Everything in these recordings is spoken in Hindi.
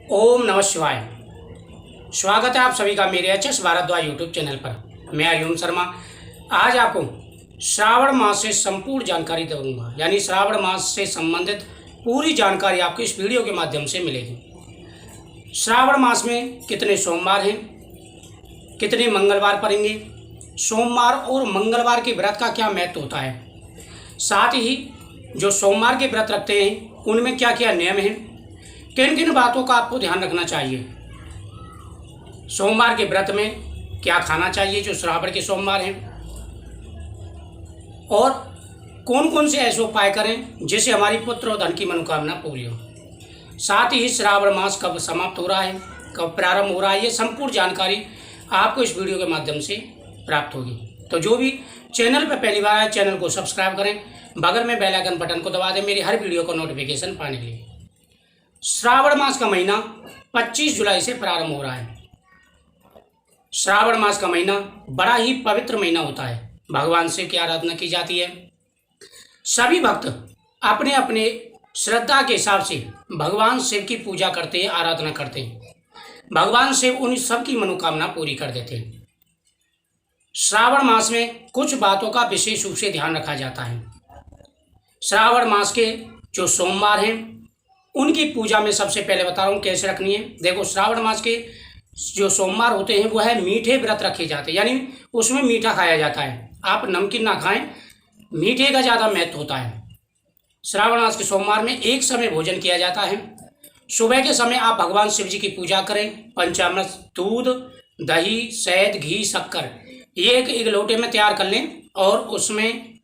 ओम नमः शिवाय। स्वागत है आप सभी का मेरे एचएस भारद्वाज यूट्यूब चैनल पर। मैं हरिओम शर्मा। आज आपको श्रावण मास से संपूर्ण जानकारी दूंगा, यानी श्रावण मास से संबंधित पूरी जानकारी आपको इस वीडियो के माध्यम से मिलेगी। श्रावण मास में कितने सोमवार हैं, कितने मंगलवार पड़ेंगे, सोमवार और मंगलवार के व्रत का क्या महत्व होता है, साथ ही जो सोमवार के व्रत रखते हैं उनमें क्या क्या नियम हैं, किन किन बातों का आपको ध्यान रखना चाहिए, सोमवार के व्रत में क्या खाना चाहिए जो श्रावण के सोमवार हैं, और कौन कौन से ऐसे उपाय करें जिससे हमारी पुत्र और धन की मनोकामना पूरी हो। साथ ही श्रावण मास कब समाप्त हो रहा है, कब प्रारंभ हो रहा है, ये संपूर्ण जानकारी आपको इस वीडियो के माध्यम से प्राप्त होगी। तो जो भी चैनल पर पहली बार आए चैनल को सब्सक्राइब करें, बगल में बेल आइकन बटन को दबा दें मेरी हर वीडियो को नोटिफिकेशन पाने के लिए। श्रावण मास का महीना 25 जुलाई से प्रारंभ हो रहा है। श्रावण मास का महीना बड़ा ही पवित्र महीना होता है। भगवान शिव की आराधना की जाती है। सभी भक्त अपने अपने श्रद्धा के हिसाब से भगवान शिव की पूजा करते हैं, आराधना करते हैं। भगवान शिव उन सबकी मनोकामना पूरी कर देते हैं। श्रावण मास में कुछ बातों का विशेष रूप से ध्यान रखा जाता है। श्रावण मास के जो सोमवार हैं उनकी पूजा में सबसे पहले बता रहा हूँ कैसे रखनी है। देखो, श्रावण मास के जो सोमवार होते हैं वो है मीठे व्रत रखे जाते हैं, यानी उसमें मीठा खाया जाता है। आप नमकीन ना खाएं, मीठे का ज़्यादा महत्व होता है। श्रावण मास के सोमवार में एक समय भोजन किया जाता है। सुबह के समय आप भगवान शिव जी की पूजा करें। पंचामृत, दूध, दही, शहद, घी, शक्कर ये एक लोटे में तैयार कर लें और उसमें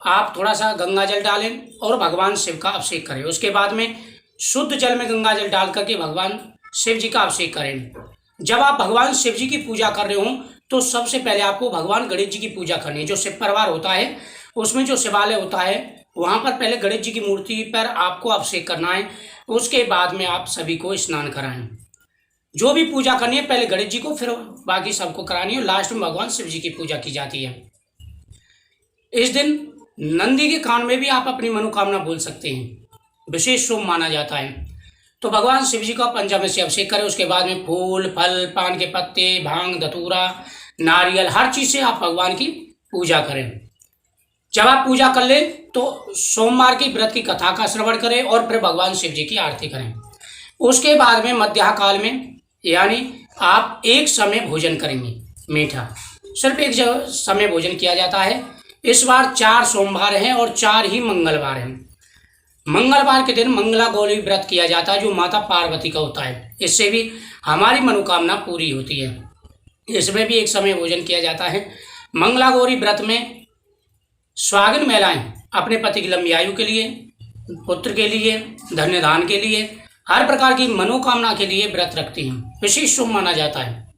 आप थोड़ा सा गंगा जल डालें और भगवान शिव का अभिषेक करें। उसके बाद में शुद्ध जल में गंगा जल डाल करके भगवान शिव जी का अभिषेक करें। जब आप भगवान शिव जी की पूजा कर रहे हो तो सबसे पहले आपको भगवान गणेश जी की पूजा करनी है। जो शिव परिवार होता है उसमें जो शिवालय होता है वहाँ पर पहले गणेश जी की मूर्ति पर आपको अभिषेक करना है। उसके बाद में आप सभी को स्नान कराएं। जो भी पूजा करनी है पहले गणेश जी को, फिर बाकी सबको करानी है। लास्ट में भगवान शिव जी की पूजा की जाती है। इस दिन नंदी के कान में भी आप अपनी मनोकामना बोल सकते हैं, विशेष शुभ माना जाता है। तो भगवान शिव जी का पंचामृत से अभिषेक करें। उसके बाद में फूल, फल, पान के पत्ते, भांग, धतूरा, नारियल, हर चीज़ से आप भगवान की पूजा करें। जब आप पूजा कर लें तो सोमवार की व्रत की कथा का श्रवण करें और फिर भगवान शिव जी की आरती करें। उसके बाद में मध्याह्न काल में यानी आप एक समय भोजन करेंगे मीठा। सिर्फ एक समय भोजन किया जाता है। इस बार 4 सोमवार हैं और 4 ही मंगलवार हैं। मंगलवार के दिन मंगला गौरी व्रत किया जाता है जो माता पार्वती का होता है। इससे भी हमारी मनोकामना पूरी होती है। इसमें भी एक समय भोजन किया जाता है। मंगला गौरी व्रत में सुहागिन महिलाएं अपने पति की लंबी आयु के लिए, पुत्र के लिए, धन्य धान के लिए, हर प्रकार की मनोकामना के लिए व्रत रखती हैं। विशेष शुभ माना जाता है।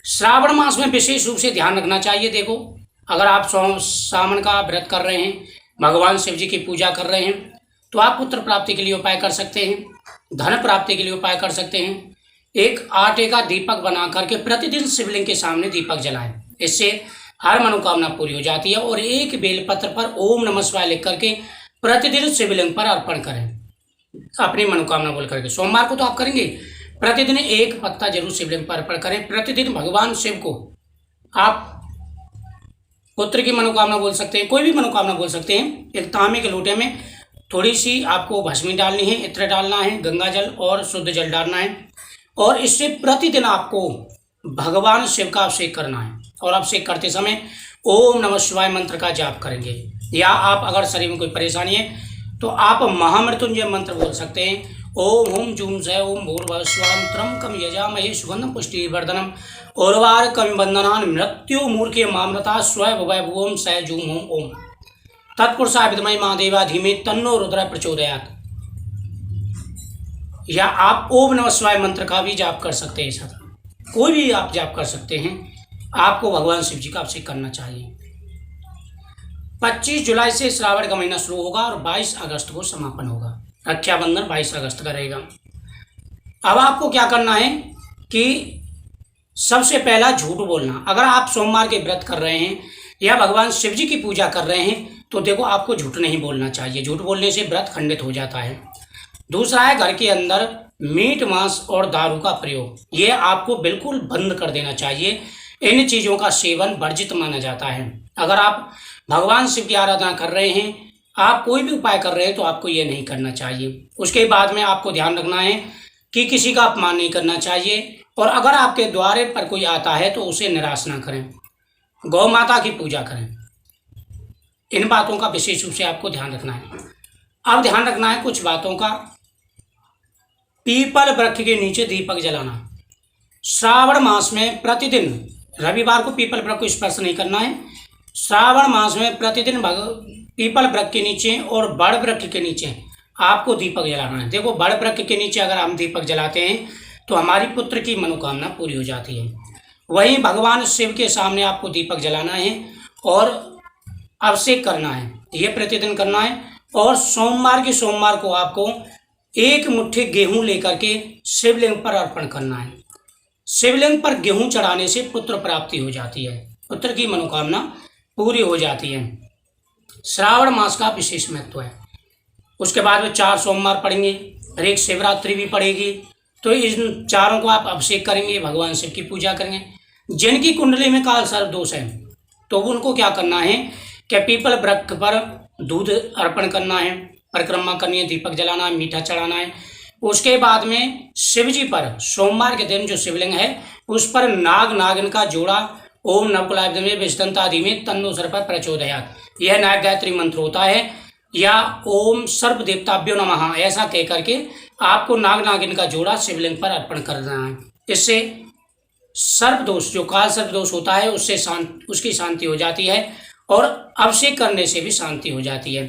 श्रावण मास में विशेष रूप से ध्यान रखना चाहिए। देखो, अगर आप सावन का व्रत कर रहे हैं, भगवान शिव जी की पूजा कर रहे हैं, तो आप पुत्र प्राप्ति के लिए उपाय कर सकते हैं, धन प्राप्ति के लिए उपाय कर सकते हैं। एक आटे का दीपक बना करके प्रतिदिन शिवलिंग के सामने दीपक जलाएं। इससे हर मनोकामना पूरी हो जाती है। और एक बेलपत्र पर ओम नमः शिवाय लिख करके प्रतिदिन शिवलिंग पर अर्पण करें अपनी मनोकामना बोल करके। सोमवार को तो आप करेंगे, प्रतिदिन एक पत्ता जरूर शिवलिंग पर अर्पण करें। प्रतिदिन भगवान शिव को आप पुत्र की मनोकामना बोल सकते हैं, कोई भी मनोकामना बोल सकते हैं। एक तांबे के लोटे में थोड़ी सी आपको भस्मी डालनी है, इत्र डालना है, गंगा जल और शुद्ध जल डालना है और इससे प्रतिदिन आपको भगवान शिव का अभिषेक करना है। और अभिषेक करते समय ओम नमः शिवाय मंत्र का जाप करेंगे। या आप अगर शरीर में कोई परेशानी है तो आप महामृत्युंजय मंत्र बोल सकते हैं। ओम हुम जूम जय ओम भूर्भुवः स्वः त्र्यंबकं यजामहे सुगंधिं पुष्टिवर्धनम् उर्वारुकमिव बन्धनान् मृत्यु मूर्खे मामृता स्वयं भुवं स जूम हुम ओम तत्पुरुषाय विद्महे महादेवा धीमे तन्नो रुद्रः प्रचोदयात्। या आप ओम नमः शिवाय मंत्र का भी जाप कर सकते हैं। साथ कोई भी आप जाप कर सकते हैं। आपको भगवान शिव जी का अभिषेक करना चाहिए। 25 जुलाई से श्रावण का महीना शुरू होगा और 22 अगस्त को समापन होगा। रक्षाबंधन 22 अगस्त का रहेगा। अब आपको क्या करना है कि सबसे पहला झूठ बोलना। अगर आप सोमवार के व्रत कर रहे हैं या भगवान शिव जी की पूजा कर रहे हैं तो देखो, आपको झूठ नहीं बोलना चाहिए। झूठ बोलने से व्रत खंडित हो जाता है। दूसरा है घर के अंदर मीट मांस और दारू का प्रयोग, ये आपको बिल्कुल बंद कर देना चाहिए। इन चीज़ों का सेवन वर्जित माना जाता है। अगर आप भगवान शिव की आराधना कर रहे हैं, आप कोई भी उपाय कर रहे हैं, तो आपको ये नहीं करना चाहिए। उसके बाद में आपको ध्यान रखना है कि किसी का अपमान नहीं करना चाहिए, और अगर आपके द्वारे पर कोई आता है तो उसे निराश ना करें। गौ माता की पूजा करें। इन बातों का विशेष रूप से आपको ध्यान रखना है। अब ध्यान रखना है कुछ बातों का। पीपल वृक्ष के नीचे दीपक जलाना। श्रावण मास में प्रतिदिन रविवार को पीपल वृक्ष को स्पर्श नहीं करना है। श्रावण मास में प्रतिदिन पीपल वृक्ष के नीचे और बड़ वृक्ष के नीचे आपको दीपक जलाना है। देखो, बड़ वृक्ष के नीचे अगर हम दीपक जलाते हैं तो हमारी पुत्र की मनोकामना पूरी हो जाती है। वहीं भगवान शिव के सामने आपको दीपक जलाना है और अभिषेक करना है, ये प्रतिदिन करना है। और सोमवार को आपको 1 मुट्ठी गेहूं लेकर के शिवलिंग पर अर्पण करना है। शिवलिंग पर गेहूं चढ़ाने से पुत्र प्राप्ति हो जाती है, पुत्र की मनोकामना पूरी हो जाती है। श्रावण मास का विशेष महत्व है। उसके बाद में 4 सोमवार पड़ेंगे और एक शिवरात्रि भी पड़ेगी। तो इन चारों को आप अभिषेक करेंगे, भगवान शिव की पूजा करेंगे। जिनकी कुंडली में काल सर्प दोष है तो उनको क्या करना है कि पीपल वृक्ष पर दूध अर्पण करना है, परिक्रमा करनी है, दीपक जलाना है, मीठा चढ़ाना है। उसके बाद में शिव जी पर सोमवार के दिन जो शिवलिंग है उस पर नाग नागिन का जोड़ा ओम नवकुलाय विष्णुतादि में तन्नो सर्प प्रचोदयात्, यह नाग गायत्री मंत्र होता है, या ओम सर्प देवताभ्यो नमः, ऐसा कह करके आपको नाग नागिन का जोड़ा शिवलिंग पर अर्पण करना है। इससे सर्प दोष, जो काल सर्प दोष होता है, उससे उसकी शांति हो जाती है और अभिषेक करने से भी शांति हो जाती है।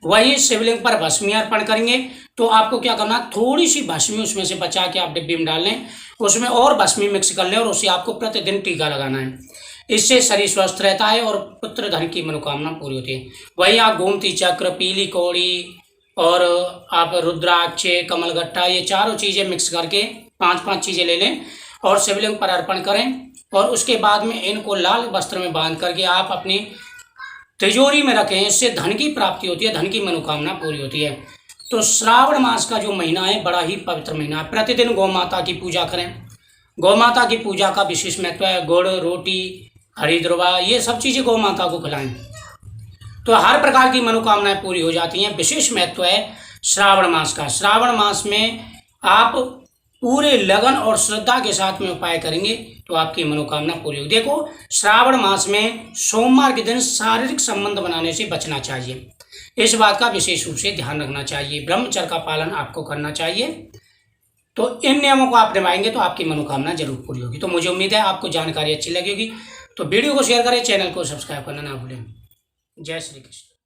वही शिवलिंग पर भस्मी अर्पण करेंगे तो आपको क्या करना, थोड़ी सी भस्मी उसमें से बचा के आप डिब्बी में डाल लें, उसमें और भस्मी मिक्स कर लें और उसे आपको प्रतिदिन टीका लगाना है। इससे शरीर स्वस्थ रहता है और पुत्र धन की मनोकामना पूरी होती है। वही आप गोमती चक्र, पीली कौड़ी और आप रुद्राक्ष, कमलगट्टा, ये चारों चीज़ें मिक्स करके 5-5 चीज़ें ले लें और शिवलिंग पर अर्पण करें। और उसके बाद में इनको लाल वस्त्र में बांध करके आप अपनी तिजोरी में रखें। इससे धन की प्राप्ति होती है, धन की मनोकामना पूरी होती है। तो श्रावण मास का जो महीना है बड़ा ही पवित्र महीना है। प्रतिदिन गौ माता की पूजा करें। गौ माता की पूजा का विशेष महत्व है। गुड़, रोटी, हरी ध्रुवा, ये सब चीज़ें गौ माता को खिलाएं तो हर प्रकार की मनोकामनाएं पूरी हो जाती हैं। विशेष महत्व है श्रावण मास का। श्रावण मास में आप पूरे लगन और श्रद्धा के साथ में उपाय करेंगे तो आपकी मनोकामना पूरी होगी। देखो, श्रावण मास में सोमवार के दिन शारीरिक संबंध बनाने से बचना चाहिए, इस बात का विशेष रूप से ध्यान रखना चाहिए। ब्रह्मचर्य का पालन आपको करना चाहिए। तो इन नियमों को आप निभाएंगे तो आपकी मनोकामना जरूर पूरी होगी। तो मुझे उम्मीद है आपको जानकारी अच्छी लगी होगी। तो वीडियो को शेयर करें, चैनल को सब्सक्राइब करना ना भूलें। जय श्री कृष्ण।